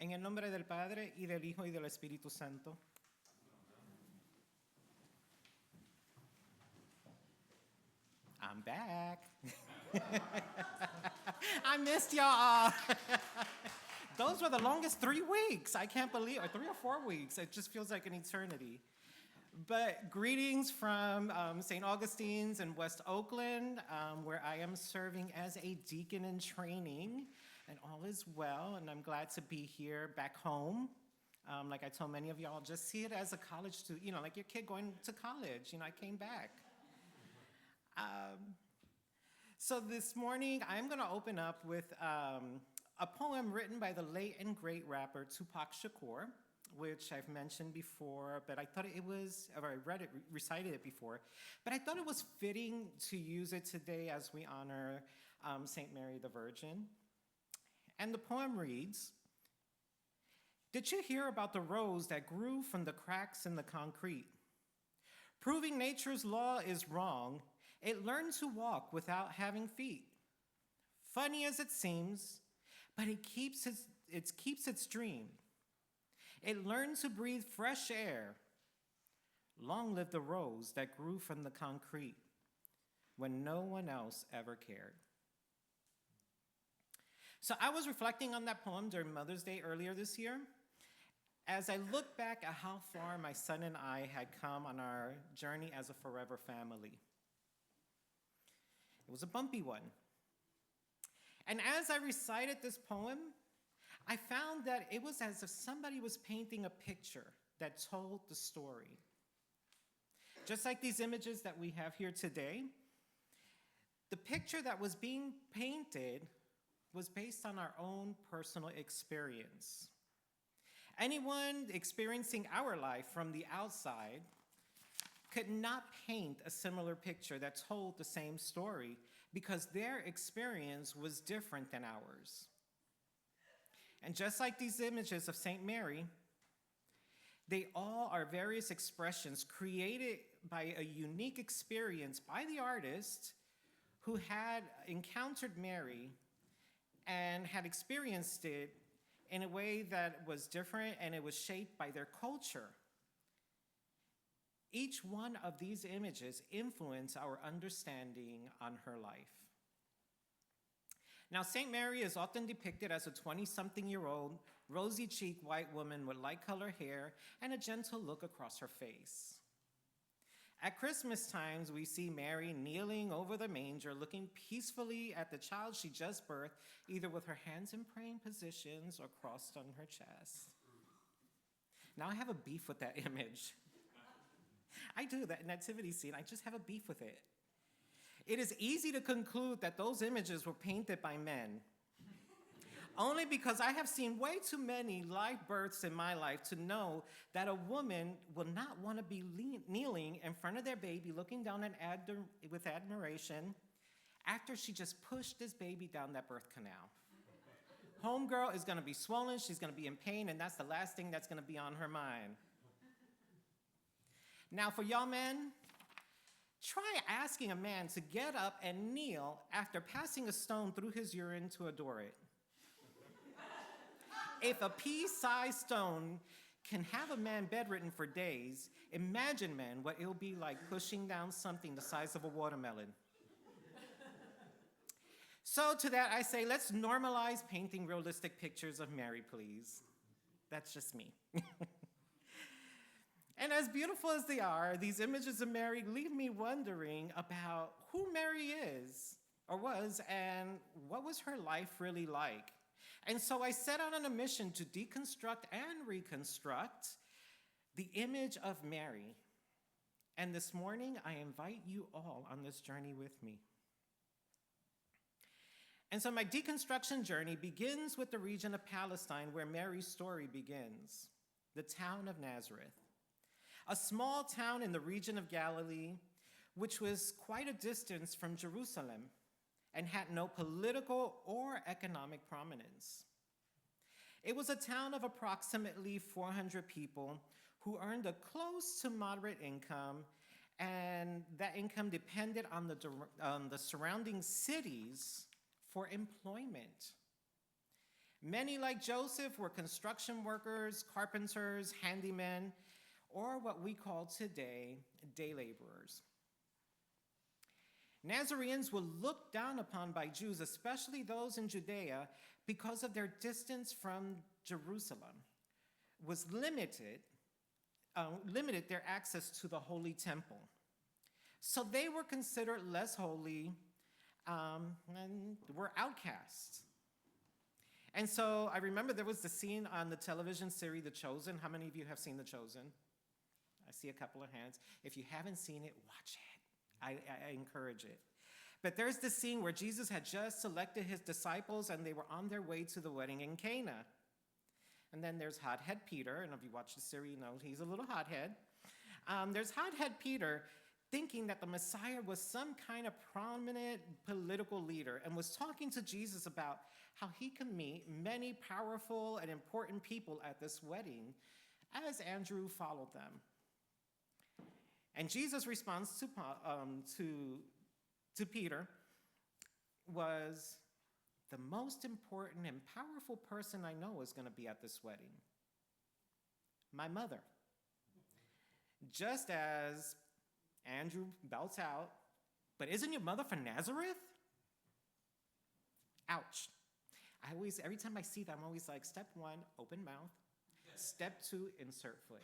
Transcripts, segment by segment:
En el nombre del Padre, y del Hijo, y del Espíritu Santo. I'm back. I missed y'all. Those were the longest 3 weeks. I can't believe, or 3 or 4 weeks. It just feels like an eternity. But greetings from St. Augustine's in West Oakland, where I am serving as a deacon in training, and all is well, and I'm glad to be here back home. Like I told many of y'all, just see it as a college student, like your kid going to college. I came back. So this morning, I'm going to open up with a poem written by the late and great rapper Tupac Shakur, which I've mentioned before, but I thought it was, or I read it, recited it before, but I thought it was fitting to use it today as we honor St. Mary the Virgin. And the poem reads, "Did you hear about the rose that grew from the cracks in the concrete? Proving nature's law is wrong, it learned to walk without having feet. Funny as it seems, but it keeps its dream. It learned to breathe fresh air. Long live the rose that grew from the concrete when no one else ever cared." So I was reflecting on that poem during Mother's Day earlier this year as I look back at how far my son and I had come on our journey as a forever family. It was a bumpy one. And as I recited this poem, I found that it was as if somebody was painting a picture that told the story. Just like these images that we have here today, the picture that was being painted was based on our own personal experience. Anyone experiencing our life from the outside could not paint a similar picture that told the same story because their experience was different than ours. And just like these images of St. Mary, they all are various expressions created by a unique experience by the artist who had encountered Mary and had experienced it in a way that was different, and it was shaped by their culture. Each one of these images influenced our understanding on her life. Now, St. Mary is often depicted as a 20-something-year-old, rosy-cheeked white woman with light-colored hair and a gentle look across her face. At Christmas times, we see Mary kneeling over the manger, looking peacefully at the child she just birthed, either with her hands in praying positions or crossed on her chest. Now, I have a beef with that image. I do, that nativity scene, I just have a beef with it. It is easy to conclude that those images were painted by men, only because I have seen way too many live births in my life to know that a woman will not want to be kneeling in front of their baby, looking down with admiration after she just pushed this baby down that birth canal. Homegirl is going to be swollen, she's going to be in pain, and that's the last thing that's going to be on her mind. Now, for y'all men, try asking a man to get up and kneel after passing a stone through his urine to adore it. If a pea-sized stone can have a man bedridden for days, imagine, men, what it'll be like pushing down something the size of a watermelon. So to that I say, let's normalize painting realistic pictures of Mary, please. That's just me. And as beautiful as they are, these images of Mary leave me wondering about who Mary is or was, and what was her life really like. And so I set out on a mission to deconstruct and reconstruct the image of Mary. And this morning, I invite you all on this journey with me. And so my deconstruction journey begins with the region of Palestine where Mary's story begins, the town of Nazareth, a small town in the region of Galilee, which was quite a distance from Jerusalem and had no political or economic prominence. It was a town of approximately 400 people who earned a close to moderate income, and that income depended on the surrounding cities for employment. Many, like Joseph, were construction workers, carpenters, handymen, or what we call today day laborers. Nazarenes were looked down upon by Jews, especially those in Judea, because of their distance from Jerusalem, was limited their access to the holy temple. So they were considered less holy and were outcasts. And so I remember there was the scene on the television series, The Chosen. How many of you have seen The Chosen? I see a couple of hands. If you haven't seen it, watch it. I encourage it. But there's this scene where Jesus had just selected his disciples and they were on their way to the wedding in Cana. And then there's hothead Peter, and if you watch the series, you know he's a little hothead. There's hothead Peter thinking that the Messiah was some kind of prominent political leader and was talking to Jesus about how he could meet many powerful and important people at this wedding as Andrew followed them. And Jesus' response to Peter was, the most important and powerful person I know is going to be at this wedding. My mother. Just as Andrew belts out, but isn't your mother from Nazareth? Ouch. Every time I see that, I'm always like, step 1, open mouth. Step 2, insert foot.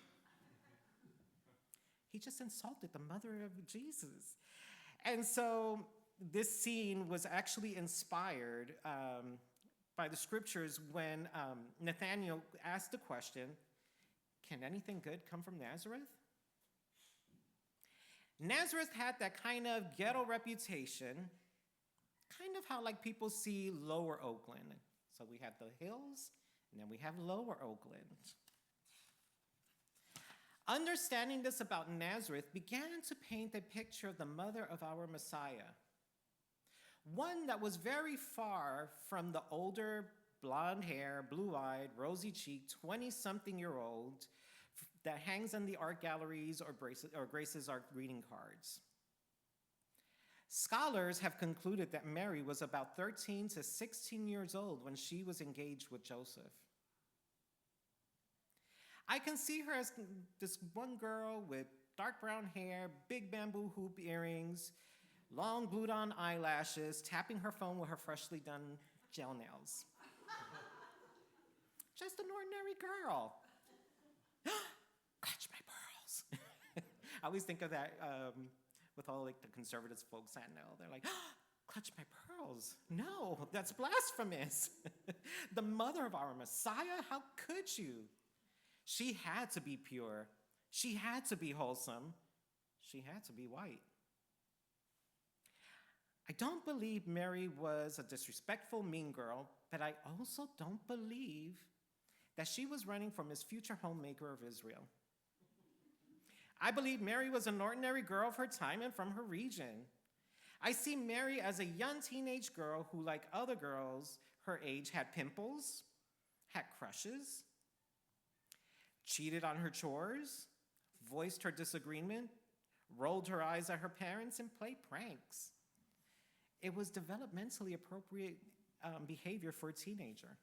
He just insulted the mother of Jesus. And so this scene was actually inspired by the scriptures when Nathanael asked the question, can anything good come from Nazareth? Nazareth had that kind of ghetto reputation, kind of how like people see Lower Oakland. So we have the hills, and then we have Lower Oakland. Understanding this about Nazareth began to paint a picture of the mother of our Messiah, one that was very far from the older, blonde hair, blue-eyed, rosy-cheeked, 20-something-year-old that hangs in the art galleries or graces our greeting cards. Scholars have concluded that Mary was about 13 to 16 years old when she was engaged with Joseph. I can see her as this one girl with dark brown hair, big bamboo hoop earrings, long glued-on eyelashes, tapping her phone with her freshly done gel nails. Just an ordinary girl. Clutch my pearls. I always think of that with all like the conservative folks I know. They're like, clutch my pearls. No, that's blasphemous. The mother of our Messiah, how could you? She had to be pure. She had to be wholesome. She had to be white. I don't believe Mary was a disrespectful, mean girl, but I also don't believe that she was running from his future homemaker of Israel. I believe Mary was an ordinary girl of her time and from her region. I see Mary as a young teenage girl who, like other girls her age, had pimples, had crushes, cheated on her chores, voiced her disagreement, rolled her eyes at her parents, and played pranks. It was developmentally appropriate behavior for a teenager.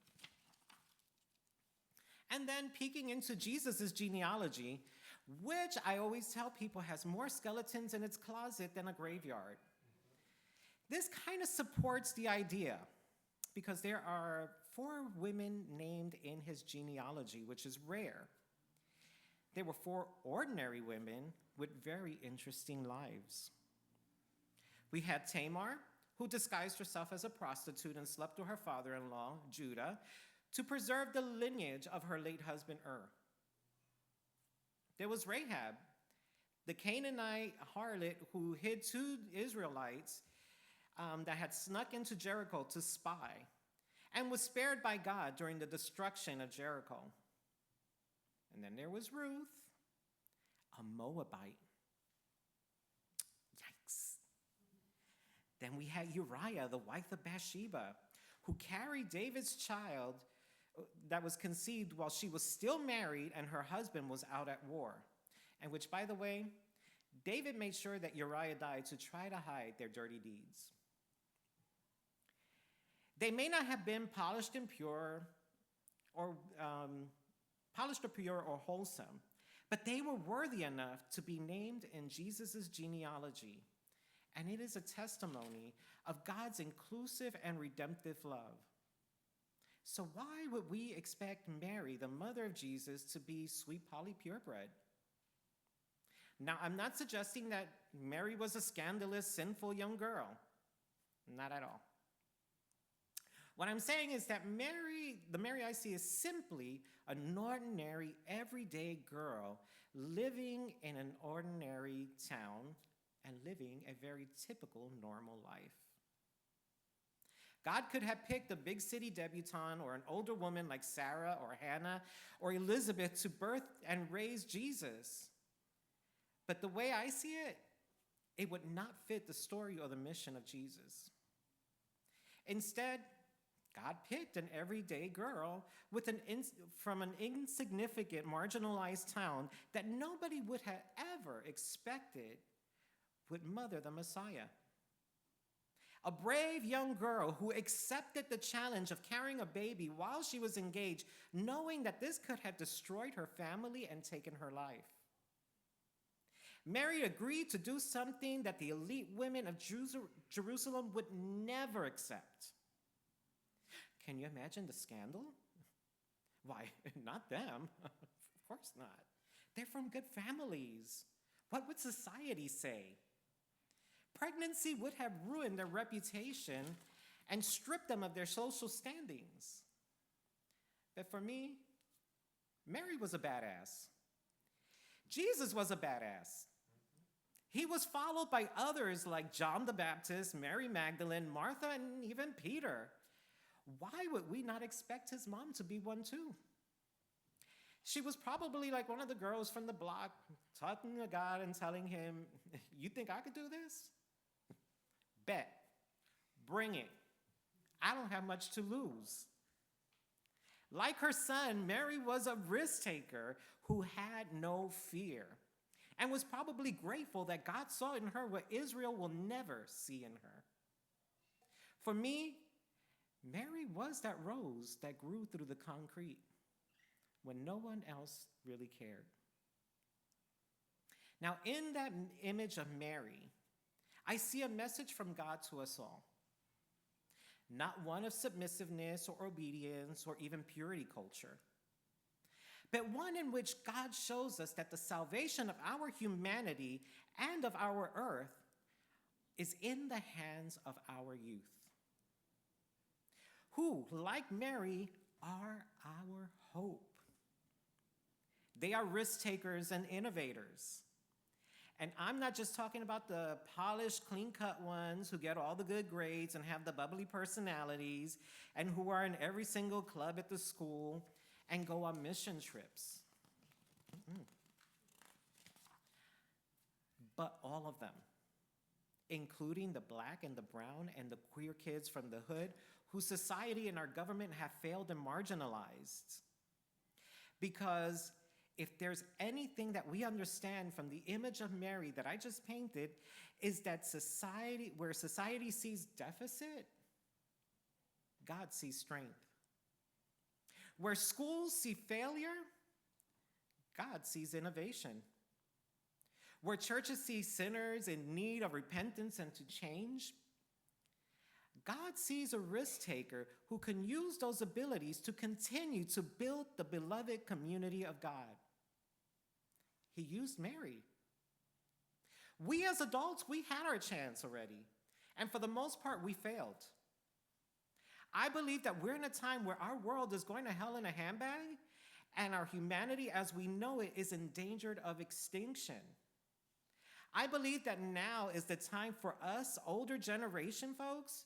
And then peeking into Jesus' genealogy, which I always tell people has more skeletons in its closet than a graveyard. This kind of supports the idea because there are 4 women named in his genealogy, which is rare. There were 4 ordinary women with very interesting lives. We had Tamar, who disguised herself as a prostitute and slept with her father-in-law, Judah, to preserve the lineage of her late husband, There was Rahab, the Canaanite harlot who hid 2 Israelites that had snuck into Jericho to spy and was spared by God during the destruction of Jericho. And then there was Ruth, a Moabite. Yikes. Then we had Uriah, the wife of Bathsheba, who carried David's child that was conceived while she was still married and her husband was out at war. And which, by the way, David made sure that Uriah died to try to hide their dirty deeds. They may not have been polished and pure or polished or pure or wholesome, but they were worthy enough to be named in Jesus' genealogy. And it is a testimony of God's inclusive and redemptive love. So why would we expect Mary, the mother of Jesus, to be sweet Polly purebred? Now, I'm not suggesting that Mary was a scandalous, sinful young girl. Not at all. What I'm saying is that the Mary I see is simply an ordinary, everyday girl living in an ordinary town and living a very typical, normal life. God could have picked a big city debutante or an older woman like Sarah or Hannah or Elizabeth to birth and raise Jesus. But the way I see it, it would not fit the story or the mission of Jesus. Instead, God picked an everyday girl from an insignificant, marginalized town that nobody would have ever expected would mother the Messiah. A brave young girl who accepted the challenge of carrying a baby while she was engaged, knowing that this could have destroyed her family and taken her life. Mary agreed to do something that the elite women of Jerusalem would never accept. Can you imagine the scandal? Why, not them. Of course not. They're from good families. What would society say? Pregnancy would have ruined their reputation and stripped them of their social standings. But for me, Mary was a badass. Jesus was a badass. He was followed by others like John the Baptist, Mary Magdalene, Martha, and even Peter. Why would we not expect his mom to be one too? She was probably like one of the girls from the block, talking to God and telling him, "You think I could do this? Bet. Bring it. I don't have much to lose." Like her son, Mary was a risk taker who had no fear and was probably grateful that God saw in her what Israel will never see in her. For me, Mary was that rose that grew through the concrete when no one else really cared. Now, in that image of Mary, I see a message from God to us all. Not one of submissiveness or obedience or even purity culture, but one in which God shows us that the salvation of our humanity and of our earth is in the hands of our youth, who, like Mary, are our hope. They are risk takers and innovators. And I'm not just talking about the polished, clean-cut ones who get all the good grades and have the bubbly personalities and who are in every single club at the school and go on mission trips. But all of them, including the black and the brown and the queer kids from the hood, whose society and our government have failed and marginalized. Because if there's anything that we understand from the image of Mary that I just painted, is that where society sees deficit, God sees strength. Where schools see failure, God sees innovation. Where churches see sinners in need of repentance and to change, God sees a risk taker who can use those abilities to continue to build the beloved community of God. He used Mary. We as adults, we had our chance already. And for the most part, we failed. I believe that we're in a time where our world is going to hell in a handbag, and our humanity as we know it is endangered of extinction. I believe that now is the time for us, older generation folks,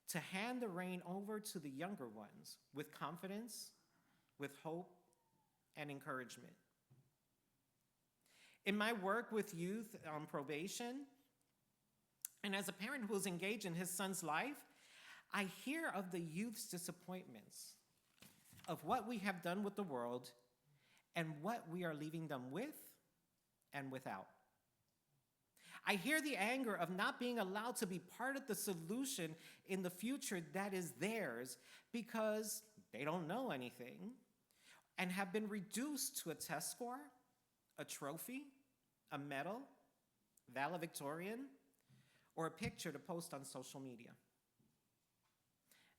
to hand the reign over to the younger ones with confidence, with hope, and encouragement. In my work with youth on probation, and as a parent who is engaged in his son's life, I hear of the youth's disappointments, of what we have done with the world, and what we are leaving them with and without. I hear the anger of not being allowed to be part of the solution in the future that is theirs because they don't know anything and have been reduced to a test score, a trophy, a medal, valedictorian, or a picture to post on social media.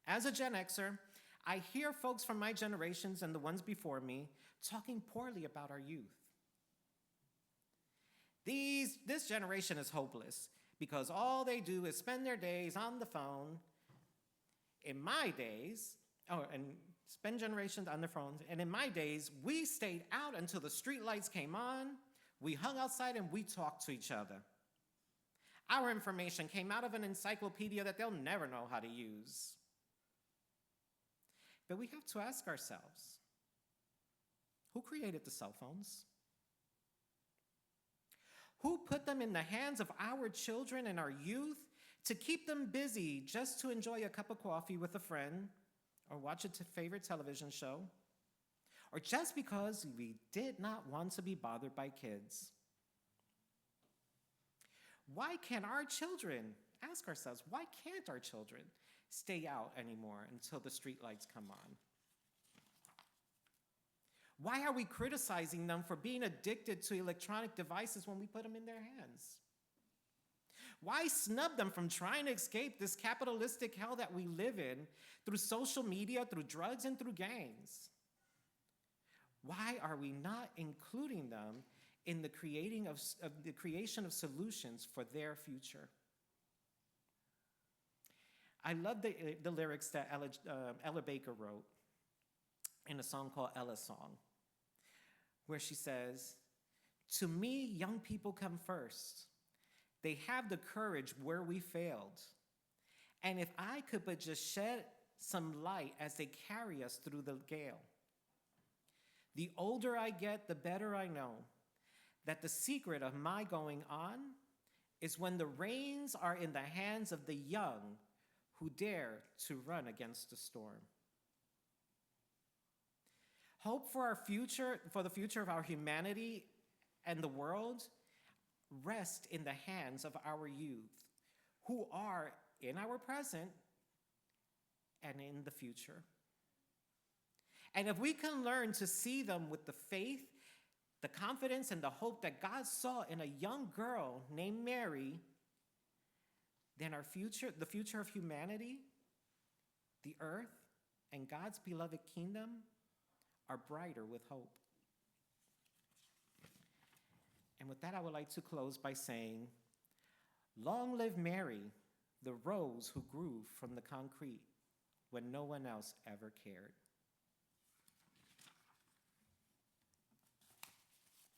As a Gen Xer, I hear folks from my generations and the ones before me talking poorly about our youth. This generation is hopeless because all they do is spend their days on the phone. In my days, and spend generations on their phones, and in my days, we stayed out until the street lights came on, we hung outside and we talked to each other. Our information came out of an encyclopedia that they'll never know how to use. But we have to ask ourselves, who created the cell phones? Who put them in the hands of our children and our youth to keep them busy just to enjoy a cup of coffee with a friend or watch a favorite television show? Or just because we did not want to be bothered by kids? Why can't our children, ask ourselves, why can't our children stay out anymore until the streetlights come on? Why are we criticizing them for being addicted to electronic devices when we put them in their hands? Why snub them from trying to escape this capitalistic hell that we live in through social media, through drugs, and through gangs? Why are we not including them in the creation of solutions for their future? I love the lyrics that Ella Baker wrote in a song called Ella's Song, where she says, "To me, young people come first. They have the courage where we failed. And if I could but just shed some light as they carry us through the gale. The older I get, the better I know that the secret of my going on is when the reins are in the hands of the young who dare to run against the storm." Hope for our future, for the future of our humanity and the world, rest in the hands of our youth, who are in our present and in the future. And if we can learn to see them with the faith, the confidence, and the hope that God saw in a young girl named Mary, then our future, the future of humanity, the earth, and God's beloved kingdom are brighter with hope. And with that, I would like to close by saying, long live Mary, the rose who grew from the concrete when no one else ever cared.